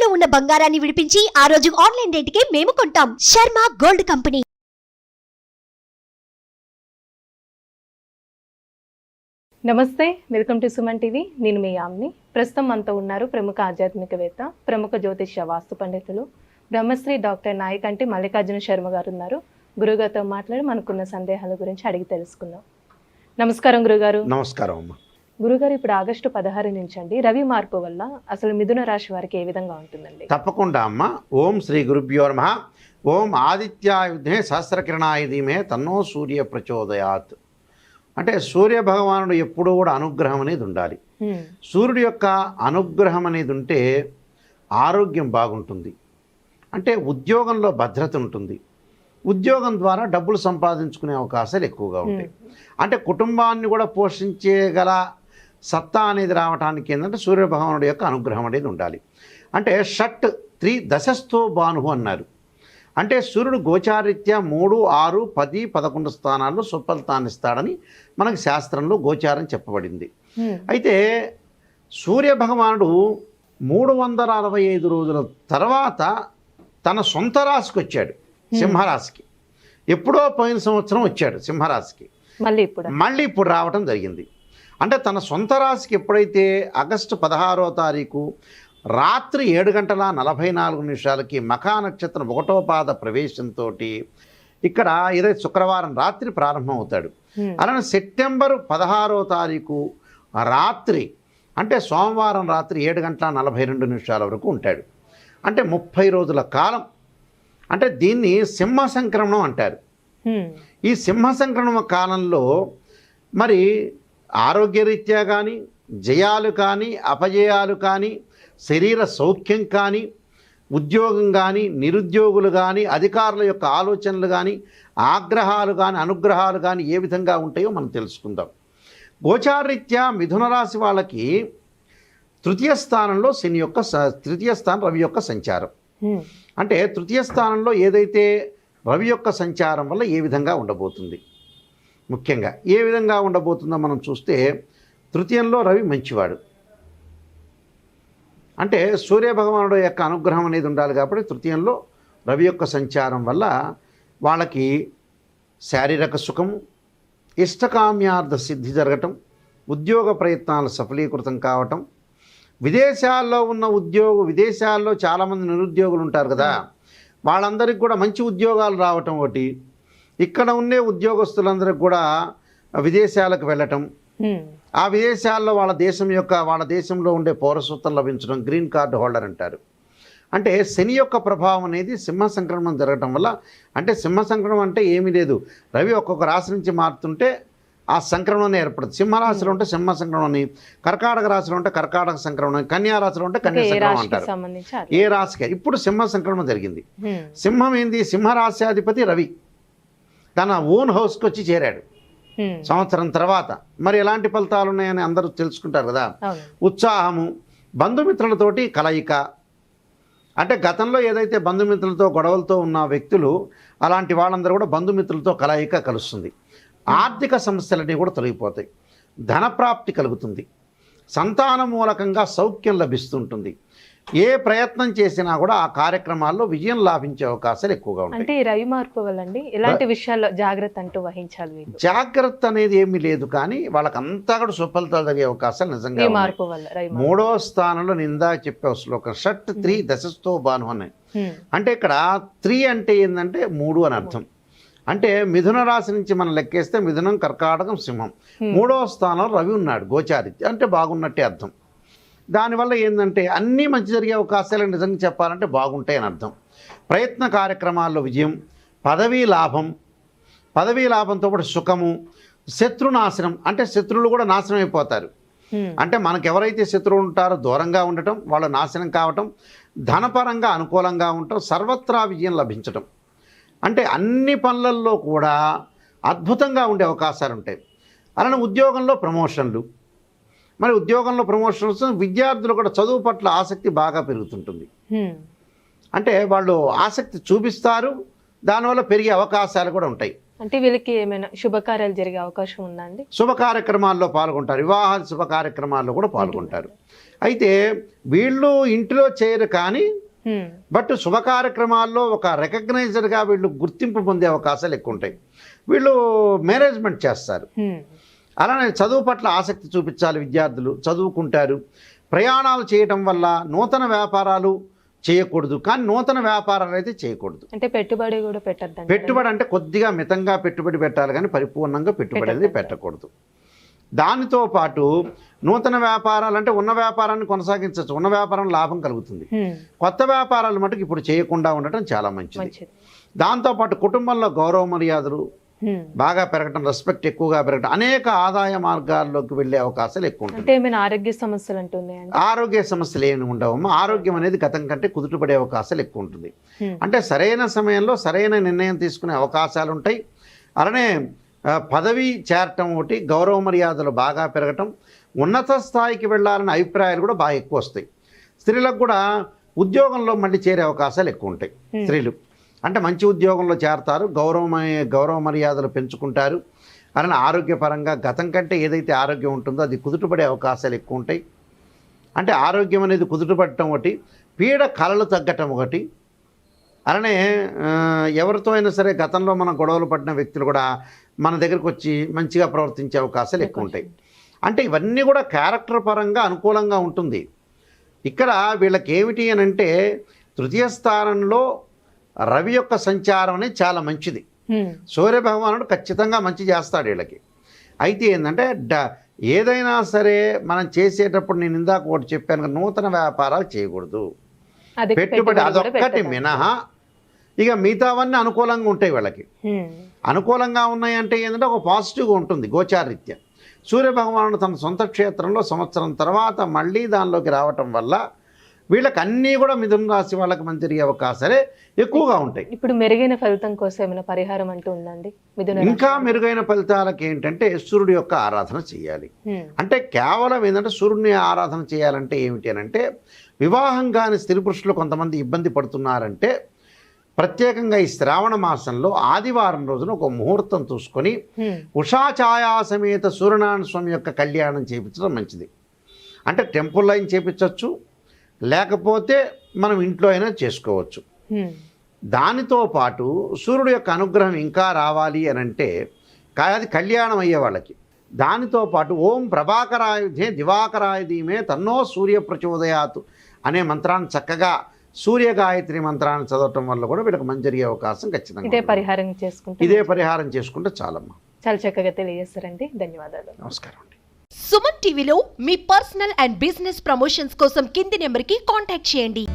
తాకట్టులో ఉన్న బంగారాన్ని విడిపించి ఆ రోజు ఆన్లైన్ రేటుకే మేము కొంటాం. Sharma gold company. నమస్తే, వెల్కమ్ టు సుమన్ టీవీ. నేను మీ యామ్ని. ప్రస్తుతం మనతో ఉన్నారు ప్రముఖ ఆధ్యాత్మికవేత్త, ప్రముఖ జ్యోతిష్య వాస్తు పండితులు బ్రహ్మశ్రీ డాక్టర్ నాయకంటి మల్లికార్జున శర్మ గారు ఉన్నారు. గురుగారితో మాట్లాడి మనకున్న సందేహాల గురించి అడిగి తెలుసుకుందాం. నమస్కారం గురుగారు. నమస్కారం అమ్మ. గురుగారు, ఇప్పుడు ఆగస్టు 16 నుంచి అండి రవి మార్పు వల్ల అసలు మిథున రాశి వారికి ఏ విధంగా ఉంటుందండి? తప్పకుండా అమ్మ. ఓం శ్రీ గురుభ్యో నమః. ఓం ఆదిత్యాయ విద్మహే సహస్రకిరణాయ ధీమహి తన్నో సూర్య ప్రచోదయాత్. అంటే సూర్య భగవానుడు ఎప్పుడూ కూడా అనుగ్రహం అనేది ఉండాలి. సూర్యుడి యొక్క అనుగ్రహం అనేది ఉంటే ఆరోగ్యం బాగుంటుంది, అంటే ఉద్యోగంలో భద్రత ఉంటుంది, ఉద్యోగం ద్వారా డబ్బులు సంపాదించుకునే అవకాశాలు ఎక్కువగా ఉంటాయి. అంటే కుటుంబాన్ని కూడా పోషించగల సత్తా అనేది రావడానికి ఏంటంటే సూర్య భగవానుడి యొక్క అనుగ్రహం అనేది ఉండాలి. అంటే షట్ 3 దశస్థో భానువు అన్నారు. అంటే సూర్యుడు గోచారీత్యా 3, 6, 10, 11 స్థానాల్లో సుఫలితాన్ని ఇస్తాడని మనకి శాస్త్రంలో గోచారం చెప్పబడింది. అయితే సూర్య భగవానుడు 365 రోజుల తర్వాత తన సొంత రాశికి వచ్చాడు, సింహరాశికి. ఎప్పుడో పోయిన సంవత్సరం వచ్చాడు సింహరాశికి, మళ్ళీ ఇప్పుడు రావటం జరిగింది. అంటే తన సొంత రాశికి ఎప్పుడైతే ఆగస్టు 16వ తారీఖు రాత్రి 7:44 మఖా నక్షత్రం 1వ పాద ప్రవేశంతో ఇక్కడ ఇదే శుక్రవారం రాత్రి ప్రారంభం అవుతాడు. అలానే సెప్టెంబర్ 16వ తారీఖు రాత్రి అంటే సోమవారం రాత్రి 7:42 వరకు ఉంటాడు. అంటే 30 రోజుల కాలం. అంటే దీన్ని సింహ సంక్రమణం అంటారు. ఈ సింహ సంక్రమణ కాలంలో మరి ఆరోగ్యరీత్యా కానీ, జయాలు కానీ, అపజయాలు కానీ, శరీర సౌఖ్యం కానీ, ఉద్యోగం కానీ, నిరుద్యోగులు కానీ, అధికారుల యొక్క ఆలోచనలు కానీ, ఆగ్రహాలు కానీ, అనుగ్రహాలు కానీ ఏ విధంగా ఉంటాయో మనం తెలుసుకుందాం. గోచారరీత్యా మిథున రాశి వాళ్ళకి తృతీయ స్థానంలో తృతీయ స్థానం రవి యొక్క సంచారం. అంటే తృతీయ స్థానంలో ఏదైతే రవి యొక్క సంచారం వల్ల ఏ విధంగా ఉండబోతుంది, ముఖ్యంగా ఏ విధంగా ఉండబోతుందో మనం చూస్తే, తృతీయంలో రవి మంచివాడు. అంటే సూర్య భగవానుడు యొక్క అనుగ్రహం అనేది ఉండాలి కాబట్టి తృతీయంలో రవి యొక్క సంచారం వల్ల వాళ్ళకి శారీరక సుఖము, ఇష్టకామ్యార్థ సిద్ధి జరగటం, ఉద్యోగ ప్రయత్నాలు సఫలీకృతం కావటం, విదేశాల్లో ఉన్న విదేశాల్లో చాలామంది నిరుద్యోగులు ఉంటారు కదా, వాళ్ళందరికీ కూడా మంచి ఉద్యోగాలు రావటం ఒకటి, ఇక్కడ ఉండే ఉద్యోగస్తులందరికీ కూడా విదేశాలకు వెళ్ళటం, ఆ విదేశాల్లో వాళ్ళ దేశంలో ఉండే పౌరసత్వం లభించడం, గ్రీన్ కార్డు హోల్డర్ అంటారు. అంటే శని యొక్క ప్రభావం అనేది సింహ సంక్రమణం జరగటం వల్ల, అంటే సింహ సంక్రమణం అంటే ఏమీ లేదు, రవి ఒక్కొక్క రాశి నుంచి మారుతుంటే ఆ సంక్రమణం ఏర్పడుతుంది. సింహరాశిలో ఉంటే సింహ సంక్రమణం అని, కర్కాటక రాశిలో ఉంటే కర్కాటక సంక్రమణం, కన్యా రాశిలో ఉంటే కన్యా సంక్రమణం అంటారు. ఏ రాశికి ఇప్పుడు సింహ సంక్రమణం జరిగింది. సింహం ఏంది, సింహరాశ్యాధిపతి రవి తన ఓన్ హౌస్కి వచ్చి చేరాడు సంవత్సరం తర్వాత. మరి ఎలాంటి ఫలితాలు ఉన్నాయని అందరూ తెలుసుకుంటారు కదా. ఉత్సాహము, బంధుమిత్రులతోటి కలయిక. అంటే గతంలో ఏదైతే బంధుమిత్రులతో గొడవలతో ఉన్న వ్యక్తులు, అలాంటి వాళ్ళందరూ కూడా బంధుమిత్రులతో కలయిక కలుస్తుంది. ఆర్థిక సమస్యలన్నీ కూడా తొలగిపోతాయి, ధనప్రాప్తి కలుగుతుంది, సంతాన మూలకంగా సౌఖ్యం లభిస్తుంటుంది. ఏ ప్రయత్నం చేసినా కూడా ఆ కార్యక్రమాల్లో విజయం లాభించే అవకాశాలు ఎక్కువగా ఉంటాయి. అంటే రవి మార్పు వల్ల అండి ఎలాంటి విషయాల్లో జాగ్రత్త అంటూ వహించాలి? జాగ్రత్త అనేది ఏమీ లేదు, కానీ వాళ్ళకి అంతా కూడా సుఫలితాలు జరిగే అవకాశాలు నిజంగా. మూడో స్థానంలో నిందా చెప్పే శ్లోకం షట్ 3 దశస్థో భాను అన్నాయి. అంటే ఇక్కడ 3 అంటే ఏంటంటే 3 అని అర్థం. అంటే మిథున రాశి నుంచి మనం లెక్కేస్తే మిథునం, కర్కాటకం, సింహం, మూడో స్థానంలో రవి ఉన్నాడు గోచారి, అంటే బాగున్నట్టే అర్థం. దానివల్ల ఏంటంటే అన్నీ మంచి జరిగే అవకాశాలు నిజంగా చెప్పాలంటే బాగుంటాయని అర్థం. ప్రయత్న కార్యక్రమాల్లో విజయం, పదవీ లాభంతో పాటు సుఖము, శత్రునాశనం, అంటే శత్రువులు కూడా నాశనం అయిపోతారు. అంటే మనకు ఎవరైతే శత్రువులు ఉంటారో దూరంగా ఉండటం, వాళ్ళు నాశనం కావటం, ధనపరంగా అనుకూలంగా ఉండటం, సర్వత్రా విజయం లభించటం. అంటే అన్ని పనులలో కూడా అద్భుతంగా ఉండే అవకాశాలు ఉంటాయి. అలానే ఉద్యోగంలో ప్రమోషన్లు, మరి ఉద్యోగంలో ప్రమోషన్స్, విద్యార్థులు కూడా చదువు పట్ల ఆసక్తి బాగా పెరుగుతుంటుంది. అంటే వాళ్ళు ఆసక్తి చూపిస్తారు, దానివల్ల పెరిగే అవకాశాలు కూడా ఉంటాయి. అంటే వీళ్ళకి ఏమైనా శుభకార్యాలు జరిగే అవకాశం ఉందా అండి? శుభ కార్యక్రమాల్లో పాల్గొంటారు, వివాహాల శుభ కార్యక్రమాల్లో కూడా పాల్గొంటారు. అయితే వీళ్ళు ఇంటిలో చేయరు కానీ బట్ శుభ కార్యక్రమాల్లో ఒక రికగ్నైజర్గా వీళ్ళు గుర్తింపు పొందే అవకాశాలు ఎక్కువ ఉంటాయి. వీళ్ళు మేనేజ్మెంట్ చేస్తారు. అలానే చదువు పట్ల ఆసక్తి చూపించాలి విద్యార్థులు, చదువుకుంటారు. ప్రయాణాలు చేయటం వల్ల నూతన వ్యాపారాలు చేయకూడదు, కానీ నూతన వ్యాపారాలు అయితే చేయకూడదు. అంటే పెట్టుబడి కూడా పెట్టద్దు. పెట్టుబడి అంటే కొద్దిగా మితంగా పెట్టుబడి పెట్టాలి, కానీ పరిపూర్ణంగా పెట్టుబడి అనేది పెట్టకూడదు. దానితో పాటు నూతన వ్యాపారాలు అంటే ఉన్న వ్యాపారాన్ని కొనసాగించవచ్చు, ఉన్న వ్యాపారం లాభం కలుగుతుంది. కొత్త వ్యాపారాలు మటుకు ఇప్పుడు చేయకుండా ఉండటం చాలా మంచిది. దాంతోపాటు కుటుంబంలో గౌరవ మర్యాదలు బాగా పెరగటం, రెస్పెక్ట్ ఎక్కువగా పెరగటం, అనేక ఆదాయ మార్గాల్లోకి వెళ్ళే అవకాశాలు ఎక్కువ ఉంటాయి. అంటే ఏమైనా ఆరోగ్య సమస్యలు అంటున్నాయండి? ఆరోగ్య సమస్యలు ఏమి ఉండవమ్మా. ఆరోగ్యం అనేది గతం కంటే కుదుటపడే అవకాశాలు ఎక్కువ ఉంటుంది. అంటే సరైన సమయంలో సరైన నిర్ణయం తీసుకునే అవకాశాలు ఉంటాయి. అలానే పదవి చేరటం ఒకటి, గౌరవ మర్యాదలు బాగా పెరగటం, ఉన్నత స్థాయికి వెళ్ళాలనే అభిప్రాయాలు కూడా బాగా ఎక్కువ వస్తాయి. స్త్రీలకు కూడా ఉద్యోగంలో మళ్ళీ చేరే అవకాశాలు ఎక్కువ ఉంటాయి. స్త్రీలు అంటే మంచి ఉద్యోగంలో చేరతారు, గౌరవ మర్యాదలు పెంచుకుంటారు. అలానే ఆరోగ్యపరంగా గతం కంటే ఏదైతే ఆరోగ్యం ఉంటుందో అది కుదుటపడే అవకాశాలు ఎక్కువ ఉంటాయి. అంటే ఆరోగ్యం అనేది కుదుటపడటం ఒకటి, పీడ కలలు తగ్గటం ఒకటి. అలానే ఎవరితో అయినా సరే గతంలో మనం గొడవలు పడిన వ్యక్తులు కూడా మన దగ్గరికి వచ్చి మంచిగా ప్రవర్తించే అవకాశాలు ఎక్కువ ఉంటాయి. అంటే ఇవన్నీ కూడా క్యారెక్టర్ పరంగా అనుకూలంగా ఉంటుంది. ఇక్కడ వీళ్ళకి ఏమిటి అని అంటే తృతీయ స్థానంలో రవి యొక్క సంచారం అనేది చాలా మంచిది. సూర్య భగవానుడు ఖచ్చితంగా మంచి చేస్తాడు వీళ్ళకి. అయితే ఏంటంటే ఏదైనా సరే మనం చేసేటప్పుడు నేను ఇందాక ఒకటి చెప్పాను, నూతన వ్యాపారాలు చేయకూడదు, పెట్టుబడి అదొక్కటి మినహా ఇక మిగతావన్నీ అనుకూలంగా ఉంటాయి. వీళ్ళకి అనుకూలంగా ఉన్నాయంటే ఏంటంటే ఒక పాజిటివ్గా ఉంటుంది గోచారీత్యా. సూర్యభగవానుడు తన సొంత క్షేత్రంలో సంవత్సరం తర్వాత మళ్ళీ దానిలోకి రావటం వల్ల వీళ్ళకి అన్నీ కూడా మిథున రాశి వాళ్ళకి మంచి జరిగే అవకాశాలే ఎక్కువగా ఉంటాయి. ఇప్పుడు మెరుగైన ఫలితం కోసం ఏమైనా పరిహారం అంటూ ఉందండి? ఇంకా మెరుగైన ఫలితాలకి ఏంటంటే సూర్యుడి యొక్క ఆరాధన చేయాలి. అంటే కేవలం ఏంటంటే సూర్యుడిని ఆరాధన చేయాలంటే ఏమిటి అని అంటే, వివాహం కాని స్త్రీ పురుషులు కొంతమంది ఇబ్బంది పడుతున్నారంటే ప్రత్యేకంగా ఈ శ్రావణ మాసంలో ఆదివారం రోజున ఒక ముహూర్తం చూసుకొని ఉషా ఛాయా సమేత సూర్యనారాయణ స్వామి యొక్క కళ్యాణం చేయించడం మంచిది. అంటే టెంపుల్ లైన్ చేయించవచ్చు, లేకపోతే మనం ఇంట్లో అయినా చేసుకోవచ్చు. దానితో పాటు సూర్యుడు యొక్క అనుగ్రహం ఇంకా రావాలి అని అంటే అది కళ్యాణం అయ్యే వాళ్ళకి. దానితో పాటు ఓం ప్రభాకరాయుధే దివాకరాయ ధీమే తన్నో సూర్య ప్రచోదయాత్ అనే మంత్రాన్ని చక్కగా సూర్య గాయత్రి మంత్రాన్ని చదవటం వల్ల కూడా వీళ్ళకి మంచి జరిగే అవకాశం ఖచ్చితంగా. ఇదే పరిహారం చేసుకుంటే చాలమ్మా. చాలా చక్కగా తెలియజేస్తారండి. ధన్యవాదాలు. నమస్కారం అండి. సుమన్ టీవీలో మీ పర్సనల్ అండ్ బిజినెస్ ప్రమోషన్స్ కోసం కింది నెంబర్కి కాంటాక్ట్ చేయండి.